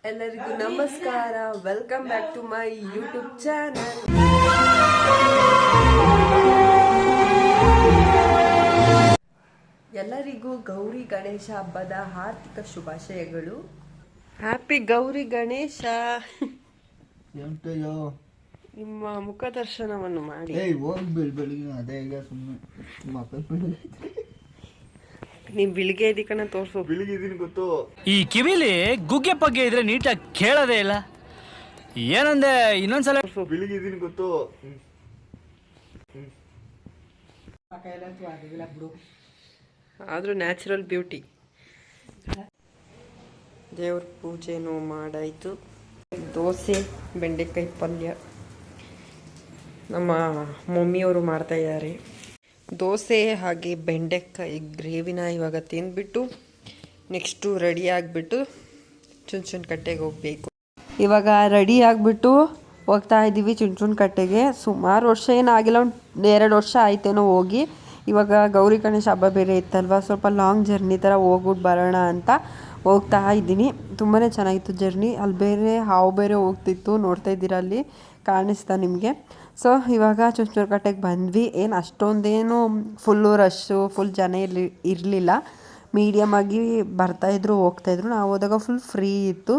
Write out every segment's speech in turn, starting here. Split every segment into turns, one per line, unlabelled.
ಎಲ್ಲರಿಗೂ ನಮಸ್ಕಾರ. Welcome back to my YouTube channel. ಎಲ್ಲರಿಗೂ ಗೌರಿ ಗಣೇಶ ಹಬ್ಬದ ಆರ್ಥಿಕ ಶುಭಾಶಯಗಳು. ಹ್ಯಾಪಿ ಗೌರಿ ಗಣೇಶ. ನಿಮ್ಮ ಮುಖ ದರ್ಶನವನ್ನು ಮಾಡಿ. ನೀನ್ ಬಿಳಿಗೆ ಇದಕ್ಕನ್ನ ತೋರ್ಸು.
ಬಿಳಿಗಿದ್ದೀನಿ ಗೊತ್ತು.
ಈ ಕಿವಿಲಿ ಗುಗ್ಗೆ ಪಗ್ಗೆ ಇದ್ರೆ ನೀಟಾಗಿ ಕೇಳೋದೇ ಇಲ್ಲ. ಏನಂದೆ ಇನ್ನೊಂದ್ಸಲ.
ಬಿಳಿಗಿದ್ದೀನಿ ಗೊತ್ತು.
ಆದ್ರೂ ನ್ಯಾಚುರಲ್ ಬ್ಯೂಟಿ. ದೇವ್ರ ಪೂಜೆನೂ ಮಾಡಾಯ್ತು. ದೋಸೆ ಬೆಂಡೆಕಾಯಿ ಪಲ್ಯ ನಮ್ಮ ಮಮ್ಮಿಯವರು ಮಾಡ್ತಾ ಇದ್ದಾರೆ. ದೋಸೆ ಹಾಗೆ ಬೆಂಡೆಕಾಯಿ ಗ್ರೇವಿನ ಇವಾಗ ತಿಂದ್ಬಿಟ್ಟು ನೆಕ್ಸ್ಟು ರೆಡಿ ಆಗಿಬಿಟ್ಟು ಚುಂಚನಕಟ್ಟೆಗೆ ಹೋಗಬೇಕು. ಇವಾಗ ರೆಡಿ ಆಗಿಬಿಟ್ಟು ಹೋಗ್ತಾ ಇದ್ದೀವಿ ಚುಂಚನಕಟ್ಟೆಗೆ. ಸುಮಾರು ವರ್ಷ ಏನಾಗಿಲ್ಲ, ಒಂದು 2 ವರ್ಷ ಆಯ್ತೇನೋ ಹೋಗಿ. ಇವಾಗ ಗೌರಿ ಗಣೇಶ ಹಬ್ಬ ಬೇರೆ ಇತ್ತಲ್ವ, ಸ್ವಲ್ಪ ಲಾಂಗ್ ಜರ್ನಿ ಥರ ಹೋಗ್ಬಿಟ್ಟು ಬರೋಣ ಅಂತ ಹೋಗ್ತಾ ಇದ್ದೀನಿ. ತುಂಬಾ ಚೆನ್ನಾಗಿತ್ತು ಜರ್ನಿ. ಅಲ್ಲಿ ಬೇರೆ ಹಾವು ಬೇರೆ ಹೋಗ್ತಿತ್ತು, ನೋಡ್ತಾ ಇದ್ದೀರಾ ಅಲ್ಲಿ ಕಾಣಿಸ್ತಾ ನಿಮಗೆ. ಸೊ ಇವಾಗ ಚುಂಚನಕಟ್ಟೆಗೆ ಬಂದ್ವಿ. ಏನು ಅಷ್ಟೊಂದೇನು ಫುಲ್ಲು ರಶ್ಶು, ಫುಲ್ ಜನ ಇರಲಿಲ್ಲ. ಮೀಡಿಯಮ್ ಆಗಿ ಬರ್ತಾಯಿದ್ರು ಹೋಗ್ತಾಯಿದ್ರು. ನಾವು ಹೋದಾಗ ಫುಲ್ ಫ್ರೀ ಇತ್ತು.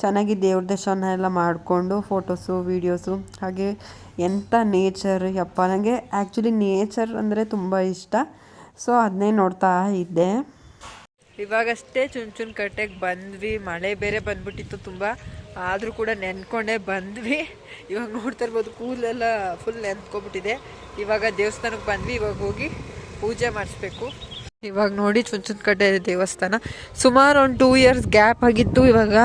ಚೆನ್ನಾಗಿ ದೇವ್ರ ದರ್ಶನ ಎಲ್ಲ ಮಾಡಿಕೊಂಡು ಫೋಟೋಸು ವೀಡಿಯೋಸು ಹಾಗೆ ಎಂಥ ನೇಚರ್. ಯಪ್ಪ, ನನಗೆ ಆ್ಯಕ್ಚುಲಿ ನೇಚರ್ ಅಂದರೆ ತುಂಬ ಇಷ್ಟ. ಸೊ ಅದನ್ನೇ ನೋಡ್ತಾ ಇದ್ದೆ. ಇವಾಗಷ್ಟೇ ಚುಂಚನಕಟ್ಟೆಗೆ ಬಂದ್ವಿ. ಮಳೆ ಬೇರೆ ಬಂದ್ಬಿಟ್ಟಿತ್ತು ತುಂಬ, ಆದರೂ ಕೂಡ ನೆನ್ಕೊಂಡೇ ಬಂದ್ವಿ. ಇವಾಗ ನೋಡ್ತಾ ಇರ್ಬೋದು ಕೂದಲೆಲ್ಲ ಫುಲ್ ನೆನ್ಕೊಬಿಟ್ಟಿದೆ. ಇವಾಗ ದೇವಸ್ಥಾನಕ್ಕೆ ಬಂದ್ವಿ. ಇವಾಗ ಹೋಗಿ ಪೂಜೆ ಮಾಡಿಸ್ಬೇಕು. ಇವಾಗ ನೋಡಿ ಚುಂಚನಕಟ್ಟೆ ದೇವಸ್ಥಾನ ಸುಮಾರು ಒಂದು 2 ಇಯರ್ಸ್ ಗ್ಯಾಪ್ ಆಗಿತ್ತು. ಇವಾಗ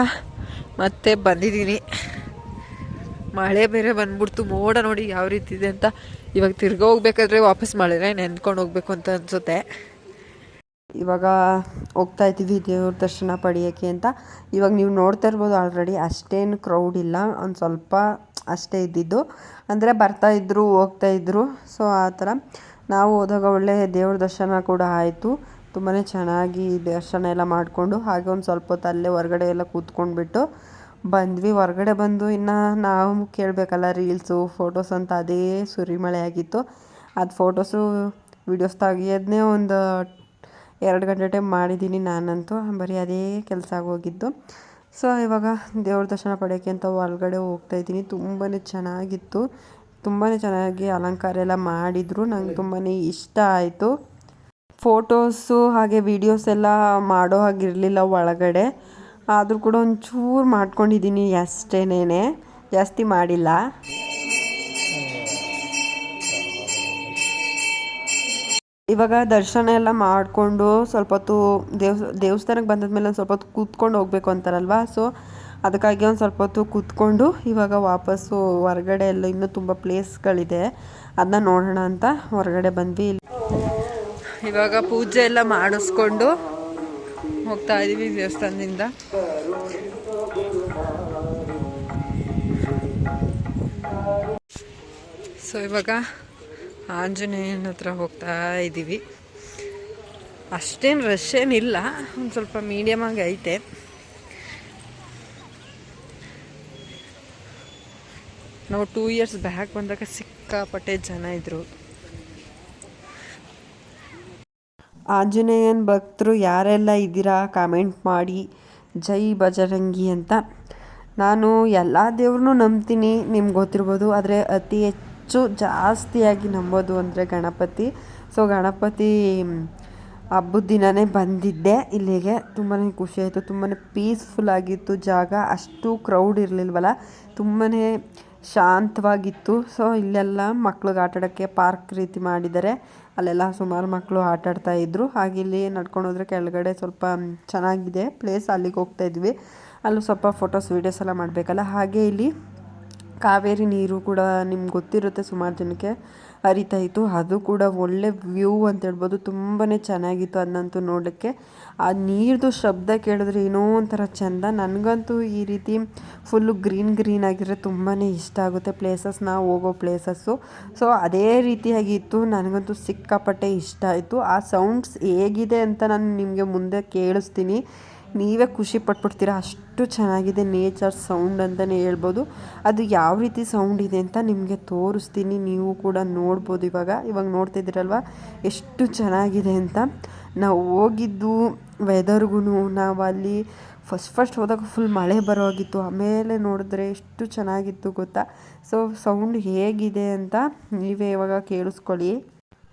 ಮತ್ತೆ ಬಂದಿದ್ದೀನಿ. ಮಳೆ ಬೇರೆ ಬಂದ್ಬಿಡ್ತು. ಮೋಡ ನೋಡಿ ಯಾವ ರೀತಿ ಇದೆ ಅಂತ. ಇವಾಗ ತಿರ್ಗಾ ಹೋಗ್ಬೇಕಾದ್ರೆ ವಾಪಸ್ ಮಳೆನೇ ನೆನ್ಕೊಂಡು ಹೋಗ್ಬೇಕು ಅಂತ ಅನಿಸುತ್ತೆ. ಇವಾಗ ಹೋಗ್ತಾ ಇದ್ದೀವಿ ದೇವ್ರ ದರ್ಶನ ಪಡೆಯೋಕ್ಕೆ ಅಂತ. ಇವಾಗ ನೀವು ನೋಡ್ತಾ ಇರ್ಬೋದು ಆಲ್ರೆಡಿ ಅಷ್ಟೇನು ಕ್ರೌಡ್ ಇಲ್ಲ, ಒಂದು ಸ್ವಲ್ಪ ಅಷ್ಟೇ ಇದ್ದಿದ್ದು. ಅಂದರೆ ಬರ್ತಾಯಿದ್ರು ಹೋಗ್ತಾಯಿದ್ರು. ಸೊ ಆ ಥರ ನಾವು ಹೋದಾಗ ಒಳ್ಳೆ ದೇವ್ರ ದರ್ಶನ ಕೂಡ ಆಯಿತು. ತುಂಬಾ ಚೆನ್ನಾಗಿ ದರ್ಶನ ಎಲ್ಲ ಮಾಡಿಕೊಂಡು ಹಾಗೆ ಒಂದು ಸ್ವಲ್ಪ ಹೊತ್ತು ಅಲ್ಲೇ ಹೊರಗಡೆ ಎಲ್ಲ ಕೂತ್ಕೊಂಡ್ಬಿಟ್ಟು ಬಂದ್ವಿ. ಹೊರಗಡೆ ಬಂದು ಇನ್ನು ನಾವು ಕೇಳಬೇಕಲ್ಲ ರೀಲ್ಸು ಫೋಟೋಸ್ ಅಂತ, ಅದೇ ಸುರಿಮಳೆ ಆಗಿತ್ತು. ಅದು ಫೋಟೋಸು ವೀಡಿಯೋಸ್ ತೆಗಿಯೋದನ್ನೇ ಒಂದು 2 ಗಂಟೆ ಟೈಮ್ ಮಾಡಿದ್ದೀನಿ ನಾನಂತೂ. ಬರೀ ಅದೇ ಕೆಲಸ ಆಗೋಗಿದ್ದು. ಸೊ ಇವಾಗ ದೇವ್ರ ದರ್ಶನ ಪಡೆಯೋಕ್ಕೆ ಅಂತ ಒಳಗಡೆ ಹೋಗ್ತಾಯಿದ್ದೀನಿ. ತುಂಬಾ ಚೆನ್ನಾಗಿತ್ತು. ತುಂಬಾ ಚೆನ್ನಾಗಿ ಅಲಂಕಾರ ಎಲ್ಲ ಮಾಡಿದರು. ನಂಗೆ ತುಂಬಾ ಇಷ್ಟ ಆಯಿತು. ಫೋಟೋಸು ಹಾಗೆ ವೀಡಿಯೋಸ್ ಎಲ್ಲ ಮಾಡೋ ಹಾಗಿರಲಿಲ್ಲ ಒಳಗಡೆ. ಆದರೂ ಕೂಡ ಒಂಚೂರು ಮಾಡ್ಕೊಂಡಿದ್ದೀನಿ ಅಷ್ಟೇನೇ, ಜಾಸ್ತಿ ಮಾಡಿಲ್ಲ. ಇವಾಗ ದರ್ಶನ ಎಲ್ಲ ಮಾಡಿಕೊಂಡು ಸ್ವಲ್ಪ ಹೊತ್ತು ದೇವಸ್ಥಾನಕ್ಕೆ ಬಂದದ್ಮೇಲೆ ಒಂದು ಸ್ವಲ್ಪ ಹೊತ್ತು ಕೂತ್ಕೊಂಡು ಹೋಗ್ಬೇಕು ಅಂತಾರಲ್ವ. ಸೊ ಅದಕ್ಕಾಗಿ ಒಂದು ಸ್ವಲ್ಪ ಹೊತ್ತು ಕೂತ್ಕೊಂಡು ಇವಾಗ ವಾಪಸ್ಸು ಹೊರಗಡೆ ಎಲ್ಲ ಇನ್ನೂ ತುಂಬ ಪ್ಲೇಸ್ಗಳಿದೆ, ಅದನ್ನ ನೋಡೋಣ ಅಂತ ಹೊರಗಡೆ ಬಂದ್ವಿ. ಇವಾಗ ಪೂಜೆ ಎಲ್ಲ ಮಾಡಿಸ್ಕೊಂಡು ಹೋಗ್ತಾ ಇದ್ದೀವಿ ದೇವಸ್ಥಾನದಿಂದ. ಸೊ ಇವಾಗ ಆಂಜನೇಯನ ಹತ್ರ ಹೋಗ್ತಾ ಇದ್ದೀವಿ. ಅಷ್ಟೇನು ರಶ್ ಏನಿಲ್ಲ, ಒಂದು ಸ್ವಲ್ಪ ಮೀಡಿಯಮ್ ಆಗಿ ಐತೆ. ನಾವು 2 ಇಯರ್ಸ್ ಬ್ಯಾಕ್ ಬಂದಾಗ ಸಿಕ್ಕಾಪಟ್ಟೆ ಜನ ಇದ್ದರು. ಆಂಜನೇಯನ ಭಕ್ತರು ಯಾರೆಲ್ಲ ಇದ್ದೀರಾ ಕಾಮೆಂಟ್ ಮಾಡಿ, ಜೈ ಬಜರಂಗಿ ಅಂತ. ನಾನು ಎಲ್ಲ ದೇವ್ರನ್ನೂ ನಂಬ್ತೀನಿ, ನಿಮ್ಗೆ ಗೊತ್ತಿರ್ಬೋದು. ಆದರೆ ಅತಿ ಹೆಚ್ಚು ಜಾಸ್ತಿಯಾಗಿ ನಂಬೋದು ಅಂದರೆ ಗಣಪತಿ. ಸೊ ಗಣಪತಿ ಹಬ್ಬದ ದಿನವೇ ಬಂದಿದ್ದೆ ಇಲ್ಲಿಗೆ. ತುಂಬಾ ಖುಷಿ ಆಯಿತು. ತುಂಬಾ ಪೀಸ್ಫುಲ್ ಆಗಿತ್ತು ಜಾಗ. ಅಷ್ಟು ಕ್ರೌಡ್ ಇರಲಿಲ್ವಲ್ಲ, ತುಂಬಾ ಶಾಂತವಾಗಿತ್ತು. ಸೊ ಇಲ್ಲೆಲ್ಲ ಮಕ್ಳಿಗೆ ಆಟಾಡೋಕ್ಕೆ ಪಾರ್ಕ್ ರೀತಿ ಮಾಡಿದ್ದಾರೆ. ಅಲ್ಲೆಲ್ಲ ಸುಮಾರು ಮಕ್ಕಳು ಆಟಾಡ್ತಾ ಇದ್ದರು. ಹಾಗೆ ಇಲ್ಲಿ ನಡ್ಕೊಂಡು ಹೋದರೆ ಕೆಳಗಡೆ ಸ್ವಲ್ಪ ಚೆನ್ನಾಗಿದೆ ಪ್ಲೇಸ್, ಅಲ್ಲಿಗೆ ಹೋಗ್ತಾಯಿದ್ವಿ. ಅಲ್ಲೂ ಸ್ವಲ್ಪ ಫೋಟೋಸ್ ವೀಡಿಯೋಸ್ ಎಲ್ಲ ಮಾಡಬೇಕಲ್ಲ. ಹಾಗೆ ಇಲ್ಲಿ ಕಾವೇರಿ ನೀರು ಕೂಡ ನಿಮ್ಗೆ ಗೊತ್ತಿರುತ್ತೆ, ಸುಮಾರು ಜನಕ್ಕೆ ಹರಿತಾ ಇತ್ತು. ಅದು ಕೂಡ ಒಳ್ಳೆ ವ್ಯೂ ಅಂತ ಹೇಳ್ಬೋದು. ತುಂಬಾ ಚೆನ್ನಾಗಿತ್ತು ಅದನ್ನಂತೂ ನೋಡೋಕ್ಕೆ. ಆ ನೀರ್ದು ಶಬ್ದ ಕೇಳಿದ್ರೆ ಏನೋ ಒಂಥರ ಚೆಂದ. ನನಗಂತೂ ಈ ರೀತಿ ಫುಲ್ಲು ಗ್ರೀನ್ ಆಗಿದ್ರೆ ತುಂಬಾ ಇಷ್ಟ ಆಗುತ್ತೆ ಪ್ಲೇಸಸ್, ನಾವು ಹೋಗೋ ಪ್ಲೇಸಸ್ಸು. ಸೊ ಅದೇ ರೀತಿಯಾಗಿತ್ತು. ನನಗಂತೂ ಸಿಕ್ಕಾಪಟ್ಟೆ ಇಷ್ಟ ಆಯಿತು. ಆ ಸೌಂಡ್ಸ್ ಹೇಗಿದೆ ಅಂತ ನಾನು ನಿಮಗೆ ಮುಂದೆ ಕೇಳಿಸ್ತೀನಿ. ನೀವೇ ಖುಷಿ ಪಟ್ಬಿಡ್ತೀರಾ, ಅಷ್ಟು ಚೆನ್ನಾಗಿದೆ ನೇಚರ್ ಸೌಂಡ್ ಅಂತಲೇ ಹೇಳ್ಬೋದು. ಅದು ಯಾವ ರೀತಿ ಸೌಂಡ್ ಇದೆ ಅಂತ ನಿಮಗೆ ತೋರಿಸ್ತೀನಿ, ನೀವು ಕೂಡ ನೋಡ್ಬೋದು. ಇವಾಗ ನೋಡ್ತಿದ್ದೀರಲ್ವ ಎಷ್ಟು ಚೆನ್ನಾಗಿದೆ ಅಂತ. ನಾವು ಹೋಗಿದ್ದು ವೆದರ್ಗೂ, ನಾವು ಅಲ್ಲಿ ಫಸ್ಟ್ ಹೋದಾಗ ಫುಲ್ ಮಳೆ ಬರೋ ಆಗಿತ್ತು. ಆಮೇಲೆ ನೋಡಿದ್ರೆ ಎಷ್ಟು ಚೆನ್ನಾಗಿತ್ತು ಗೊತ್ತಾ. ಸೊ ಸೌಂಡ್ ಹೇಗಿದೆ ಅಂತ ನೀವೇ ಇವಾಗ ಕೇಳಿಸ್ಕೊಳ್ಳಿ.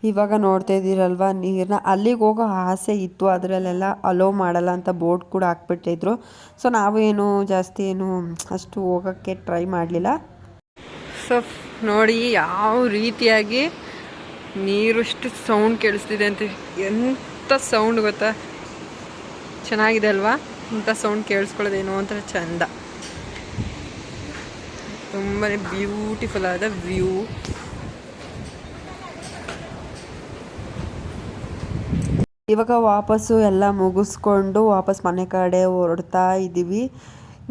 ಇವಾಗ ನೋಡ್ತಾ ಇದ್ದೀರಲ್ವ ನೀರನ್ನ, ಅಲ್ಲಿಗೆ ಹೋಗೋ ಆಸೆ ಇತ್ತು, ಅದರಲ್ಲೆಲ್ಲ ಅಲೋ ಮಾಡಲ್ಲ ಅಂತ ಬೋರ್ಡ್ ಕೂಡ ಹಾಕ್ಬಿಟ್ಟಿದ್ರು. ಸೊ ನಾವು ಜಾಸ್ತಿ ಅಷ್ಟು ಹೋಗೋಕ್ಕೆ ಟ್ರೈ ಮಾಡಲಿಲ್ಲ. ಸೊ ನೋಡಿ ಯಾವ ರೀತಿಯಾಗಿ ನೀರಷ್ಟು ಸೌಂಡ್ ಕೇಳಿಸ್ತಿದೆ ಅಂತ. ಎಂಥ ಸೌಂಡ್ ಗೊತ್ತಾ, ಚೆನ್ನಾಗಿದೆ ಅಲ್ವಾ. ಇಂಥ ಸೌಂಡ್ ಕೇಳಿಸ್ಕೊಳ್ಳೋದೇನೋ ಒಂಥರ ಚಂದ, ತುಂಬಾ ಬ್ಯೂಟಿಫುಲ್ ಆದ ವ್ಯೂ. ಇವಾಗ ವಾಪಸ್ಸು ಎಲ್ಲ ಮುಗಿಸ್ಕೊಂಡು ವಾಪಸ್ ಮನೆ ಕಡೆ ಹೊರಡ್ತಾ ಇದ್ದೀವಿ.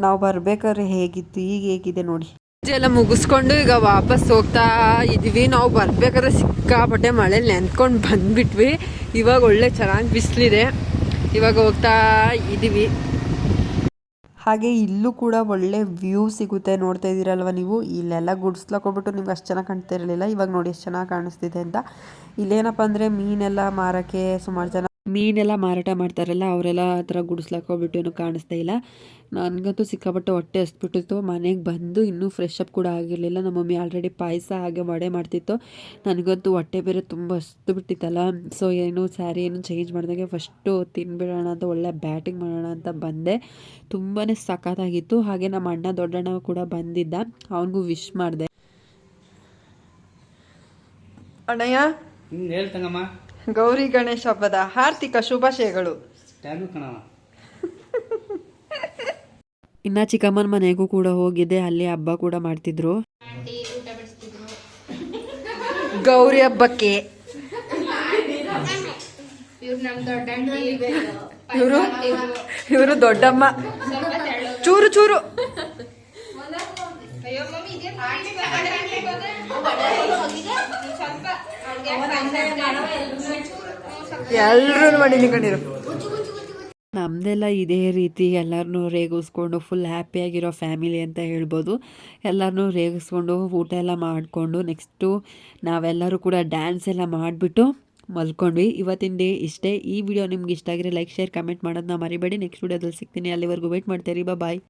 ನಾವು ಬರ್ಬೇಕಾದ್ರೆ ಹೇಗಿತ್ತು ಈಗ ಹೇಗಿದೆ ನೋಡಿ. ಪೂಜೆ ಎಲ್ಲ ಮುಗಿಸ್ಕೊಂಡು ಈಗ ವಾಪಸ್ ಹೋಗ್ತಾ ಇದ್ದೀವಿ. ನಾವು ಬರ್ಬೇಕಾದ್ರೆ ಸಿಕ್ಕಾಪಟ್ಟೆ ಮಳೇಲಿ ನೆಂದ್ಕೊಂಡು ಬಂದ್ಬಿಟ್ವಿ. ಇವಾಗ ಒಳ್ಳೆ ಚೆನ್ನಾಗಿ ಬಿಸಿಲಿದೆ, ಇವಾಗ ಹೋಗ್ತಾ ಇದ್ದೀವಿ. ಹಾಗೆ ಇಲ್ಲೂ ಕೂಡ ಒಳ್ಳೆ ವ್ಯೂ ಸಿಗುತ್ತೆ, ನೋಡ್ತಾ ಇದ್ದೀರಲ್ವ ನೀವು. ಇಲ್ಲೆಲ್ಲ ಗುಡ್ಸ್ಲಾಕೊಬಿಟ್ಟು ನಿಮ್ಗೆ ಅಷ್ಟು ಚೆನ್ನಾಗಿ ಕಾಣ್ತಾ ಇರಲಿಲ್ಲ, ಇವಾಗ ನೋಡಿ ಎಷ್ಟು ಚೆನ್ನಾಗಿ ಕಾಣಿಸ್ತಿದೆ ಅಂತ. ಇಲ್ಲೇನಪ್ಪ ಅಂದರೆ ಮೀನೆಲ್ಲ ಮಾರೋಕ್ಕೆ ಸುಮಾರು ಜನ ಮೀನೆಲ್ಲ ಮಾರಾಟ ಮಾಡ್ತಾರಲ್ಲ, ಅವರೆಲ್ಲ ಆ ಥರ ಗುಡಿಸ್ಲಾಕೋಬಿಟ್ಟು ಏನೂ ಕಾಣಿಸ್ತಾ ಇಲ್ಲ. ನನಗಂತೂ ಸಿಕ್ಕಾಪಟ್ಟೆ ಹೊಟ್ಟೆ ಹಸ್ಬಿಟ್ಟಿತ್ತು. ಮನೆಗೆ ಬಂದು ಇನ್ನೂ ಫ್ರೆಶ್ ಅಪ್ ಕೂಡ ಆಗಿರಲಿಲ್ಲ. ನಮ್ಮ ಮಮ್ಮಿ ಆಲ್ರೆಡಿ ಪಾಯಸ ಹಾಗೆ ವಡೆ ಮಾಡ್ತಿತ್ತು. ನನಗಂತೂ ಹೊಟ್ಟೆ ಬೇರೆ ತುಂಬ ಹಸ್ದು ಬಿಟ್ಟಿತ್ತಲ್ಲ. ಸೊ ಸ್ಯಾರಿ ಚೇಂಜ್ ಮಾಡಿದಾಗೆ ಫಸ್ಟು ತಿನ್ಬಿಡೋಣ ಅಂತ ಒಳ್ಳೆ ಬ್ಯಾಟಿಂಗ್ ಮಾಡೋಣ ಅಂತ ಬಂದೆ. ತುಂಬಾ ಸಖತ್ತಾಗಿತ್ತು. ಹಾಗೆ ನಮ್ಮ ಅಣ್ಣ ದೊಡ್ಡಣ್ಣ ಕೂಡ ಬಂದಿದ್ದ, ಅವನಿಗೂ ವಿಶ್ ಮಾಡಿದೆ. ಅಣ್ಣಯ್ಯ,
ಹೇಳ್ತಂಗಮ್ಮ,
ಗೌರಿ ಗಣೇಶ ಹಬ್ಬದ ಹಾರ್ದಿಕ ಶುಭಾಶಯಗಳು. ಇನ್ನ ಚಿಕ್ಕಮ್ಮನ ಮನೆಗೂ ಕೂಡ ಹೋಗಿದ್ದೆ, ಅಲ್ಲಿ ಹಬ್ಬ ಕೂಡ ಮಾಡ್ತಿದ್ರು. ಗೌರಿ ಹಬ್ಬಕ್ಕೆ ಇವರು ದೊಡ್ಡಮ್ಮ, ಚೂರು ಚೂರು ಎಲ್ರೂ ಮಾಡಿ ನಿಂತ್ಕೊಂಡಿರು. ನಮ್ಮದೆಲ್ಲ ಇದೇ ರೀತಿ ಎಲ್ಲರನ್ನೂ ರೇಗಿಸ್ಕೊಂಡು ಫುಲ್ ಹ್ಯಾಪಿಯಾಗಿರೋ ಫ್ಯಾಮಿಲಿ ಅಂತ ಹೇಳ್ಬೋದು. ಎಲ್ಲರನ್ನೂ ರೇಗಿಸ್ಕೊಂಡು ಊಟ ಎಲ್ಲ ಮಾಡಿಕೊಂಡು ನೆಕ್ಸ್ಟು ನಾವೆಲ್ಲರೂ ಕೂಡ ಡ್ಯಾನ್ಸ್ ಎಲ್ಲ ಮಾಡಿಬಿಟ್ಟು ಮಲ್ಕೊಂಡ್ವಿ. ಇವತ್ತಿನ ಡೇ ಇಷ್ಟೇ. ಈ ವಿಡಿಯೋ ನಿಮ್ಗೆ ಇಷ್ಟ ಆಗಿದ್ರೆ ಲೈಕ್, ಶೇರ್, ಕಮೆಂಟ್ ಮಾಡೋದನ್ನ ಮರಿಬೇಡಿ. ನೆಕ್ಸ್ಟ್ ವಿಡಿಯೋದಲ್ಲಿ ಸಿಗ್ತೀನಿ. ಅಲ್ಲಿವರೆಗೂ ವೇಟ್ ಮಾಡ್ತೀರಿ. ಬಾಯ್.